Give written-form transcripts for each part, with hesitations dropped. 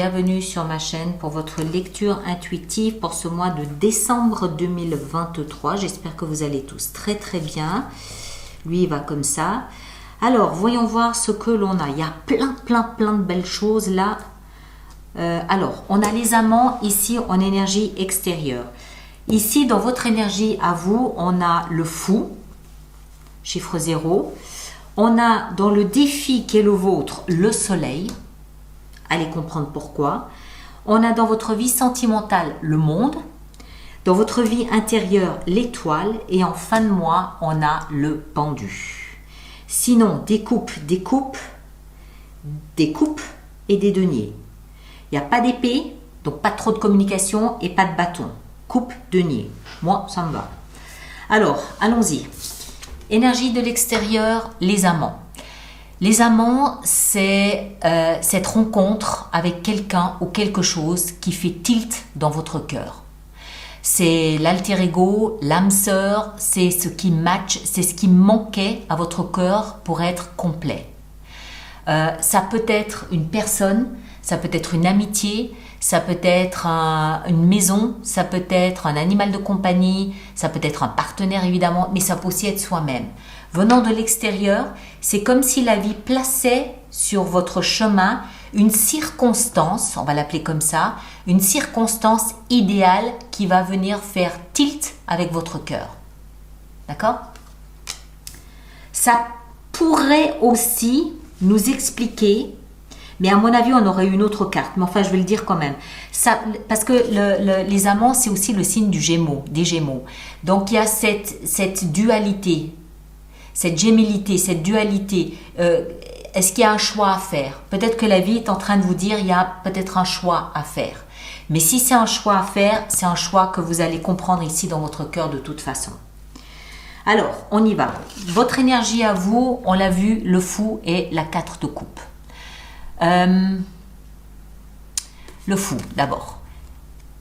bienvenue sur ma chaîne pour votre lecture intuitive pour ce mois de décembre 2023. J'espère que vous allez tous très très bien. Lui, il va comme ça. Alors, voyons voir ce que l'on a. Il y a plein de belles choses là. Alors, on a les amants ici en énergie extérieure. Ici, dans votre énergie à vous, on a le fou, chiffre 0. On a dans le défi qui est le vôtre, le soleil. Allez comprendre pourquoi. On a dans votre vie sentimentale le monde. Dans votre vie intérieure, l'étoile. Et en fin de mois, on a le pendu. Sinon, des coupes et des deniers. Il n'y a pas d'épée, donc pas trop de communication et pas de bâton. Coupe, denier. Moi, ça me va. Alors, allons-y. Énergie de l'extérieur, les amants. Les amants, c'est cette rencontre avec quelqu'un ou quelque chose qui fait tilt dans votre cœur. C'est l'alter ego, l'âme sœur, c'est ce qui match, c'est ce qui manquait à votre cœur pour être complet. Ça peut être une personne, ça peut être une amitié, ça peut être une maison, ça peut être un animal de compagnie, ça peut être un partenaire évidemment, mais ça peut aussi être soi-même. Venant de l'extérieur, c'est comme si la vie plaçait sur votre chemin une circonstance, on va l'appeler comme ça, une circonstance idéale qui va venir faire tilt avec votre cœur. D'accord ? Ça pourrait aussi nous expliquer, mais à mon avis, on aurait une autre carte. Mais enfin, je vais le dire quand même. Ça, parce que les amants, c'est aussi le signe des Gémeaux. Donc, il y a cette dualité, cette gémellité, cette dualité. Est-ce qu'il y a un choix à faire? Peut-être que la vie est en train de vous dire, il y a peut-être un choix à faire. Mais si c'est un choix à faire, c'est un choix que vous allez comprendre ici dans votre cœur de toute façon. Alors, on y va. Votre énergie à vous, on l'a vu, le fou et la 4 de coupe. Le fou, d'abord.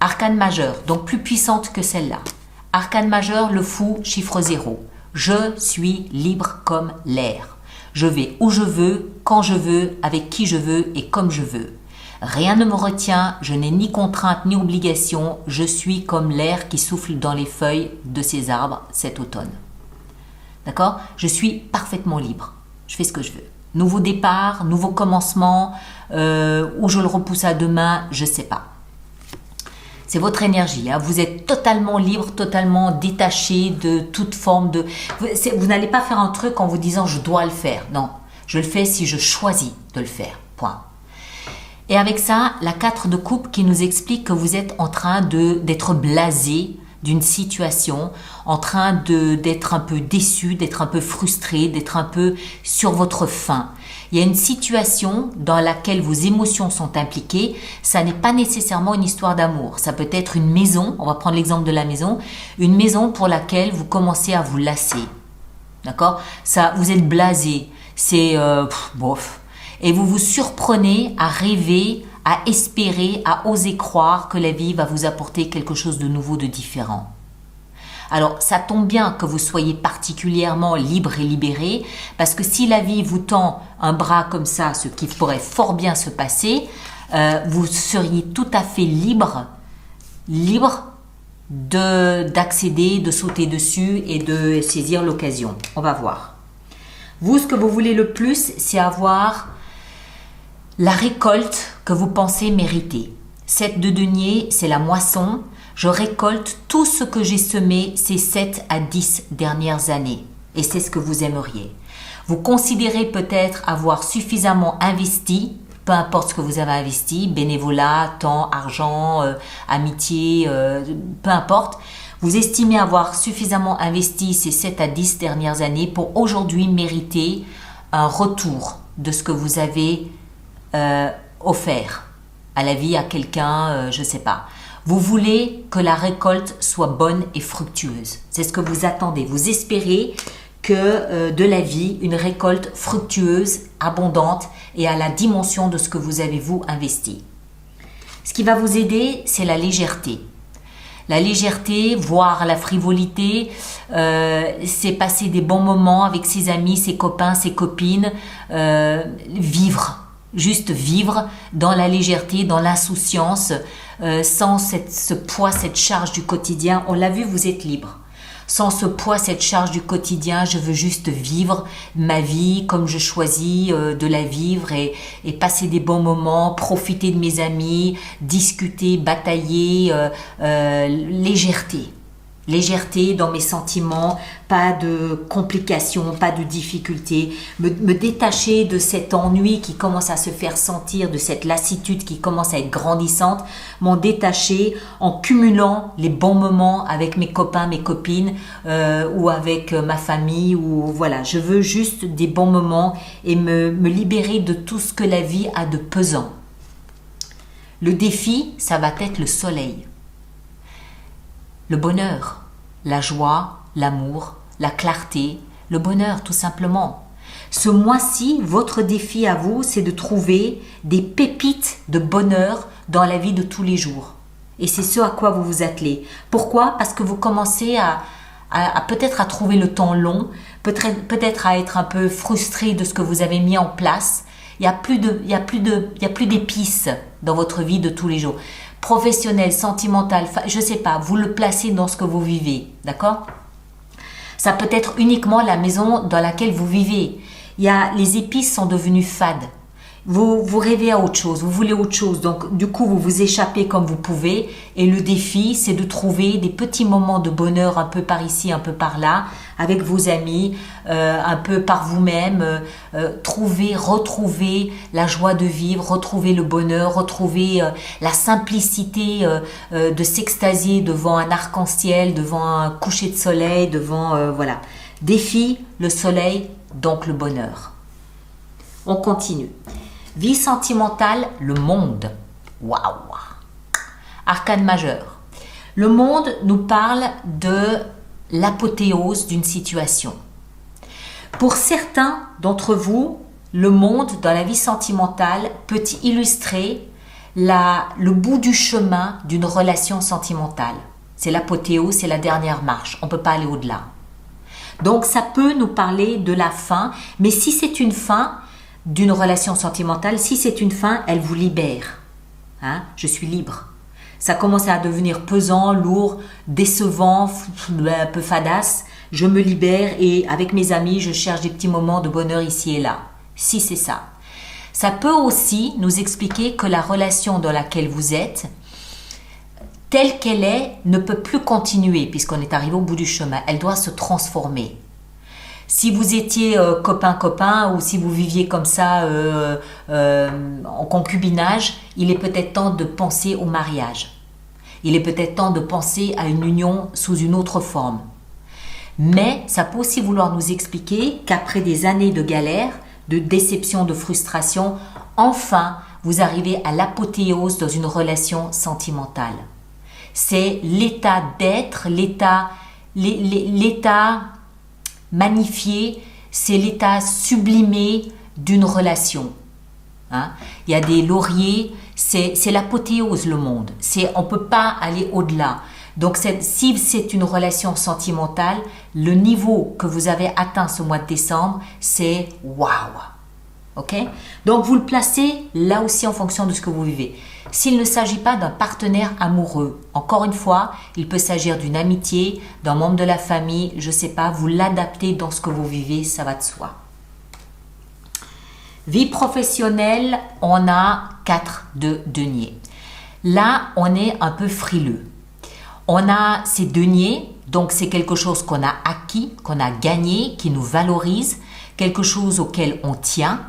Arcane majeur, donc plus puissante que celle-là. Arcane majeur, le fou, chiffre 0. Je suis libre comme l'air. Je vais où je veux, quand je veux, avec qui je veux et comme je veux. Rien ne me retient, je n'ai ni contrainte ni obligation. Je suis comme l'air qui souffle dans les feuilles de ces arbres cet automne. D'accord ? Je suis parfaitement libre. Je fais ce que je veux. Nouveau départ, nouveau commencement, ou je le repousse à demain, je ne sais pas. C'est votre énergie. Hein. Vous êtes totalement libre, totalement détaché de toute forme de... Vous n'allez pas faire un truc en vous disant « je dois le faire ». Non, je le fais si je choisis de le faire. Point. Et avec ça, la 4 de coupe qui nous explique que vous êtes en train d'être blasé d'une situation, en train d'être un peu déçu, d'être un peu frustré, d'être un peu sur votre faim. Il y a une situation dans laquelle vos émotions sont impliquées. Ça n'est pas nécessairement une histoire d'amour. Ça peut être une maison, on va prendre l'exemple de la maison, une maison pour laquelle vous commencez à vous lasser. D'accord ? Ça, vous êtes blasé, c'est bof. Et vous vous surprenez à rêver, à espérer, à oser croire que la vie va vous apporter quelque chose de nouveau, de différent. Alors, ça tombe bien que vous soyez particulièrement libre et libéré, parce que si la vie vous tend un bras comme ça, ce qui pourrait fort bien se passer, vous seriez tout à fait libre d'accéder, de sauter dessus et de saisir l'occasion. On va voir. Vous, ce que vous voulez le plus, c'est avoir la récolte que vous pensez mériter. 7 de denier, c'est la moisson. Je récolte tout ce que j'ai semé ces 7 à 10 dernières années. Et c'est ce que vous aimeriez. Vous considérez peut-être avoir suffisamment investi, peu importe ce que vous avez investi, bénévolat, temps, argent, amitié, peu importe. Vous estimez avoir suffisamment investi ces 7 à 10 dernières années pour aujourd'hui mériter un retour de ce que vous avez offert à la vie, à quelqu'un, je ne sais pas. Vous voulez que la récolte soit bonne et fructueuse. C'est ce que vous attendez. Vous espérez que de la vie, une récolte fructueuse, abondante et à la dimension de ce que vous avez vous investi. Ce qui va vous aider, c'est la légèreté. La légèreté, voire la frivolité, c'est passer des bons moments avec ses amis, ses copains, ses copines, vivre. juste vivre dans la légèreté, dans l'insouciance, sans ce poids, cette charge du quotidien. On l'a vu, vous êtes libre. Sans ce poids, cette charge du quotidien, je veux juste vivre ma vie comme je choisis de la vivre et passer des bons moments, profiter de mes amis, discuter, batailler, légèreté. Légèreté dans mes sentiments, pas de complications, pas de difficultés, me détacher de cet ennui qui commence à se faire sentir, de cette lassitude qui commence à être grandissante, m'en détacher en cumulant les bons moments avec mes copains, mes copines ou avec ma famille, ou voilà, je veux juste des bons moments et me libérer de tout ce que la vie a de pesant. Le défi, ça va être le soleil. Le bonheur, la joie, l'amour, la clarté, le bonheur tout simplement. Ce mois-ci, votre défi à vous, c'est de trouver des pépites de bonheur dans la vie de tous les jours. Et c'est ce à quoi vous vous attelez. Pourquoi? Parce que vous commencez à peut-être à trouver le temps long, peut-être à être un peu frustré de ce que vous avez mis en place. Il y a plus d'épices dans votre vie de tous les jours. Professionnel, sentimental, je sais pas, vous le placez dans ce que vous vivez, d'accord? Ça peut être uniquement la maison dans laquelle vous vivez. Les épices sont devenues fades. Vous rêvez à autre chose, vous voulez autre chose, donc du coup vous vous échappez comme vous pouvez et le défi c'est de trouver des petits moments de bonheur un peu par ici, un peu par là, avec vos amis, un peu par vous-même, retrouver la joie de vivre, retrouver le bonheur, retrouver la simplicité de s'extasier devant un arc-en-ciel, devant un coucher de soleil, devant voilà. Défi, le soleil, donc le bonheur. On continue. Vie sentimentale, le monde. Waouh! Arcane majeur. Le monde nous parle de l'apothéose d'une situation. Pour certains d'entre vous, le monde dans la vie sentimentale peut illustrer le bout du chemin d'une relation sentimentale. C'est l'apothéose, c'est la dernière marche. On ne peut pas aller au-delà. Donc ça peut nous parler de la fin, mais si c'est une fin d'une relation sentimentale, si c'est une fin, elle vous libère. Je suis libre. Ça commence à devenir pesant, lourd, décevant, un peu fadasse. Je me libère et avec mes amis, je cherche des petits moments de bonheur ici et là. Si c'est ça. Ça peut aussi nous expliquer que la relation dans laquelle vous êtes, telle qu'elle est, ne peut plus continuer puisqu'on est arrivé au bout du chemin. Elle doit se transformer. Si vous étiez copain-copain ou si vous viviez comme ça en concubinage, il est peut-être temps de penser au mariage. Il est peut-être temps de penser à une union sous une autre forme. Mais ça peut aussi vouloir nous expliquer qu'après des années de galère, de déception, de frustration, enfin, vous arrivez à l'apothéose dans une relation sentimentale. C'est l'état d'être, l'état magnifié, c'est l'état sublimé d'une relation. Il y a des lauriers, c'est l'apothéose le monde. On ne peut pas aller au-delà. Donc si c'est une relation sentimentale, le niveau que vous avez atteint ce mois de décembre, c'est waouh. Ok? Donc vous le placez là aussi en fonction de ce que vous vivez. S'il ne s'agit pas d'un partenaire amoureux, encore une fois, il peut s'agir d'une amitié, d'un membre de la famille, je ne sais pas, vous l'adaptez dans ce que vous vivez, ça va de soi. Vie professionnelle, on a 4 de deniers. Là, on est un peu frileux. On a ces deniers, donc c'est quelque chose qu'on a acquis, qu'on a gagné, qui nous valorise, quelque chose auquel on tient,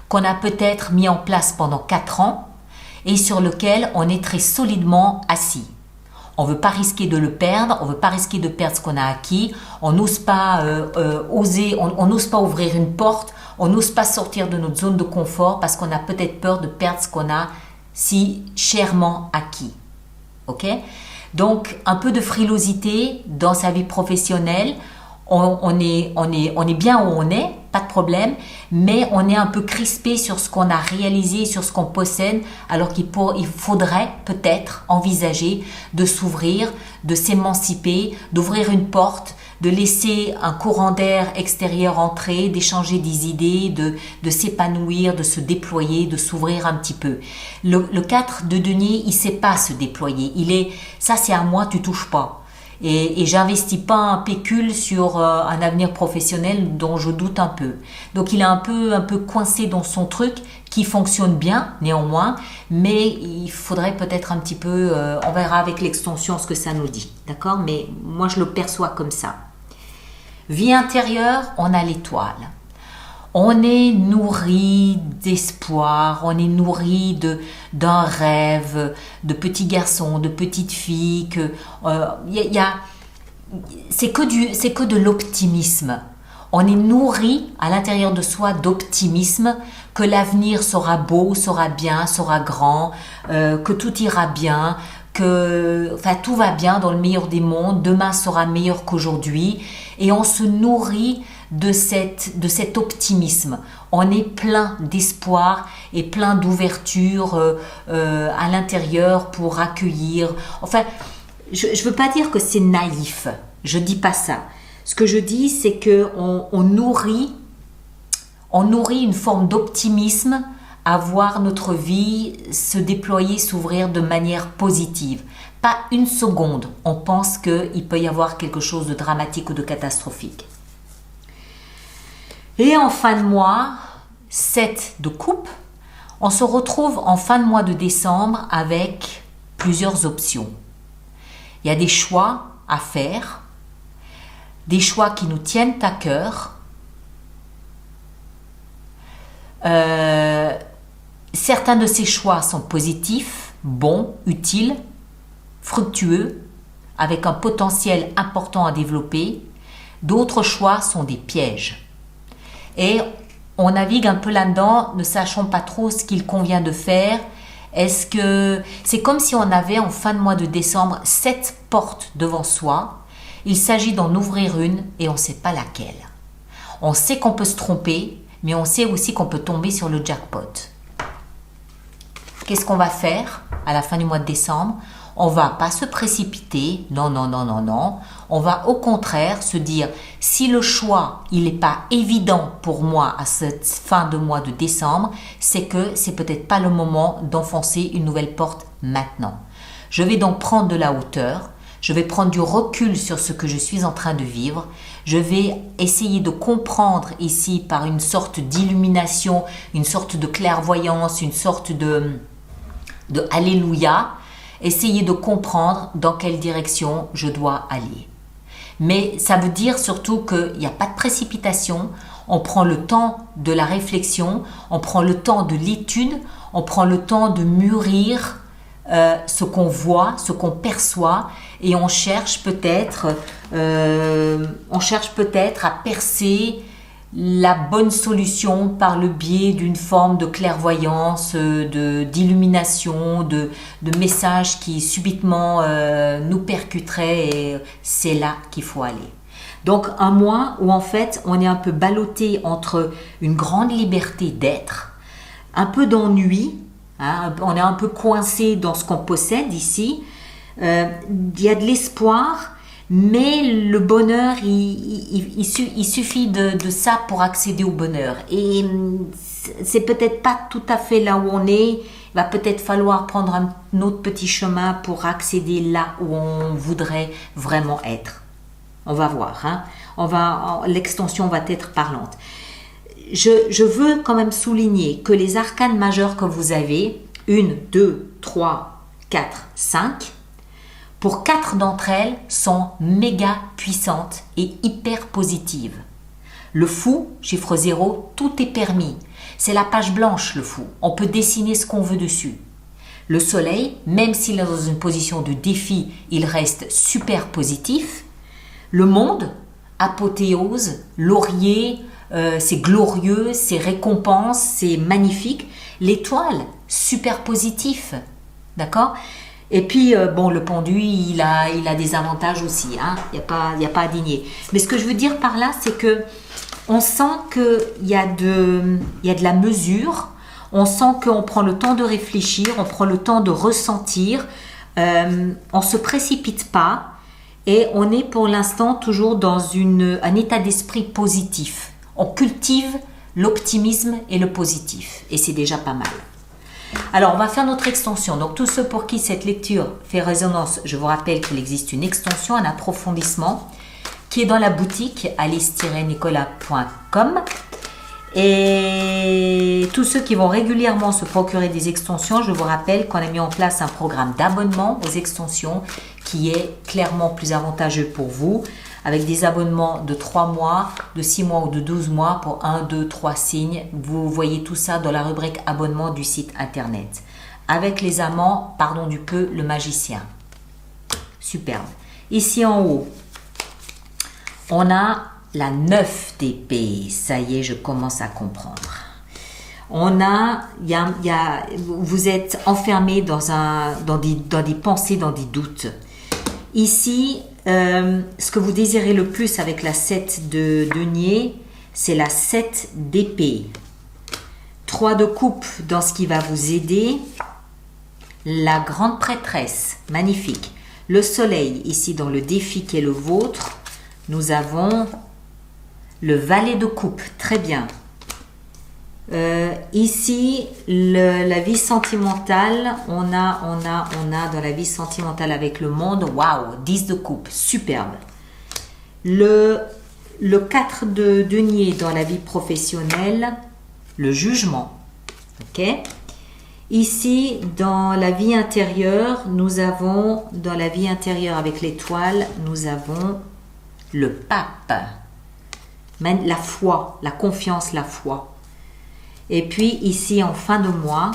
qu'on a peut-être mis en place pendant 4 ans et sur lequel on est très solidement assis. On ne veut pas risquer de le perdre, on ne veut pas risquer de perdre ce qu'on a acquis, on n'ose pas on n'ose pas ouvrir une porte, on n'ose pas sortir de notre zone de confort parce qu'on a peut-être peur de perdre ce qu'on a si chèrement acquis. Ok? Donc, un peu de frilosité dans sa vie professionnelle, on est bien où on est, pas de problème, mais on est un peu crispé sur ce qu'on a réalisé, sur ce qu'on possède, alors il faudrait peut-être envisager de s'ouvrir, de s'émanciper, d'ouvrir une porte, de laisser un courant d'air extérieur entrer, d'échanger des idées, de s'épanouir, de se déployer, de s'ouvrir un petit peu. Le 4 de denier, il sait pas se déployer. Ça c'est à moi, tu touches pas. Et j'investis pas un pécule sur un avenir professionnel dont je doute un peu. Donc il est un peu coincé dans son truc qui fonctionne bien néanmoins, mais il faudrait peut-être un petit peu, on verra avec l'extension ce que ça nous dit, d'accord? Mais moi je le perçois comme ça. Vie intérieure, on a l'étoile. On est nourri d'espoir, on est nourri d'un rêve, de petits garçons, de petites filles. C'est que de l'optimisme. On est nourri à l'intérieur de soi d'optimisme, que l'avenir sera beau, sera bien, sera grand, que tout ira bien, tout va bien dans le meilleur des mondes, demain sera meilleur qu'aujourd'hui, et on se nourrit de cet optimisme. On est plein d'espoir et plein d'ouverture à l'intérieur pour accueillir. Enfin, je ne veux pas dire que c'est naïf, je dis pas ça. Ce que je dis, c'est que on nourrit une forme d'optimisme à voir notre vie se déployer, s'ouvrir de manière positive. Pas une seconde, on pense qu'il peut y avoir quelque chose de dramatique ou de catastrophique. Et en fin de mois, 7 de coupe, on se retrouve en fin de mois de décembre avec plusieurs options. Il y a des choix à faire, des choix qui nous tiennent à cœur. Certains de ces choix sont positifs, bons, utiles, fructueux, avec un potentiel important à développer. D'autres choix sont des pièges. Et on navigue un peu là-dedans, ne sachant pas trop ce qu'il convient de faire. Est-ce que c'est comme si on avait en fin de mois de décembre 7 portes devant soi. Il s'agit d'en ouvrir une et on ne sait pas laquelle. On sait qu'on peut se tromper, mais on sait aussi qu'on peut tomber sur le jackpot. Qu'est-ce qu'on va faire à la fin du mois de décembre? On va pas se précipiter, non. On va au contraire se dire, si le choix, il n'est pas évident pour moi à cette fin de mois de décembre, c'est que c'est peut-être pas le moment d'enfoncer une nouvelle porte maintenant. Je vais donc prendre de la hauteur, je vais prendre du recul sur ce que je suis en train de vivre, je vais essayer de comprendre ici par une sorte d'illumination, une sorte de clairvoyance, une sorte de alléluia, essayer de comprendre dans quelle direction je dois aller. Mais ça veut dire surtout qu'il n'y a pas de précipitation, on prend le temps de la réflexion, on prend le temps de l'étude, on prend le temps de mûrir ce qu'on voit, ce qu'on perçoit, et on cherche peut-être à percer la bonne solution par le biais d'une forme de clairvoyance, d'illumination, de messages qui subitement nous percuteraient, et c'est là qu'il faut aller. Donc un mois où en fait on est un peu ballotté entre une grande liberté d'être, un peu d'ennui, hein, on est un peu coincé dans ce qu'on possède ici, il y a de l'espoir, mais le bonheur, il suffit de ça pour accéder au bonheur. Et c'est peut-être pas tout à fait là où on est. Il va peut-être falloir prendre un autre petit chemin pour accéder là où on voudrait vraiment être. On va voir. Hein. L'extension va être parlante. Je veux quand même souligner que les arcanes majeures que vous avez, 1, 2, 3, 4, 5, pour 4 d'entre elles sont méga puissantes et hyper positives. Le fou, chiffre 0, tout est permis. C'est la page blanche, le fou. On peut dessiner ce qu'on veut dessus. Le soleil, même s'il est dans une position de défi, il reste super positif. Le monde, apothéose, laurier, c'est glorieux, c'est récompense, c'est magnifique. L'étoile, super positif. D'accord ? Et puis, le pendu, il a des avantages aussi. Hein. Il n'y a pas à digner. Mais ce que je veux dire par là, c'est que On sent qu'il y a de la mesure, on sent qu'on prend le temps de réfléchir, on prend le temps de ressentir, on ne se précipite pas et on est pour l'instant toujours dans un état d'esprit positif. On cultive l'optimisme et le positif et c'est déjà pas mal. Alors, on va faire notre extension. Donc, tous ceux pour qui cette lecture fait résonance, je vous rappelle qu'il existe une extension, un approfondissement qui est dans la boutique alice-nicolas.com. Et tous ceux qui vont régulièrement se procurer des extensions, je vous rappelle qu'on a mis en place un programme d'abonnement aux extensions qui est clairement plus avantageux pour vous, avec des abonnements de 3 mois, de 6 mois ou de 12 mois pour 1, 2, 3 signes. Vous voyez tout ça dans la rubrique abonnement du site internet. Avec les amants, pardon du peu, le magicien. Superbe. Ici en haut, on a la 9 d'épée. Ça y est, je commence à comprendre. Vous êtes enfermé dans des pensées, dans des doutes. Ici, ce que vous désirez le plus avec la 7 de denier, c'est la 7 d'épée. 3 de coupe dans ce qui va vous aider. La grande prêtresse, magnifique. Le soleil, ici dans le défi qui est le vôtre. Nous avons le valet de coupe, très bien. Ici, la vie sentimentale, on a dans la vie sentimentale avec le monde, waouh, 10 de coupe, superbe. Le 4 de denier dans la vie professionnelle, le jugement, ok. Ici, dans la vie intérieure, dans la vie intérieure avec l'étoile, nous avons le pape, la foi, la confiance, la foi. Et puis ici, en fin de mois,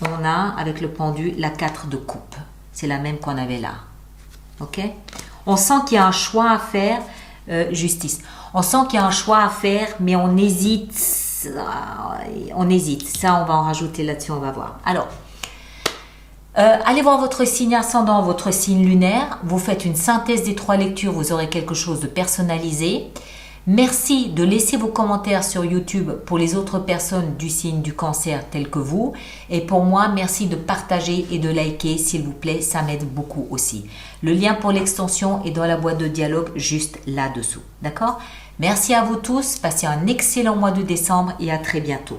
on a, avec le pendu, la 4 de coupe. C'est la même qu'on avait là. Ok? On sent qu'il y a un choix à faire. Justice. On sent qu'il y a un choix à faire, mais on hésite. On hésite. Ça, on va en rajouter là-dessus, on va voir. Alors, allez voir votre signe ascendant, votre signe lunaire. Vous faites une synthèse des 3 lectures. Vous aurez quelque chose de personnalisé. Merci de laisser vos commentaires sur YouTube pour les autres personnes du signe du cancer telles que vous. Et pour moi, merci de partager et de liker s'il vous plaît, ça m'aide beaucoup aussi. Le lien pour l'extension est dans la boîte de dialogue juste là-dessous. D'accord? Merci à vous tous, passez un excellent mois de décembre et à très bientôt.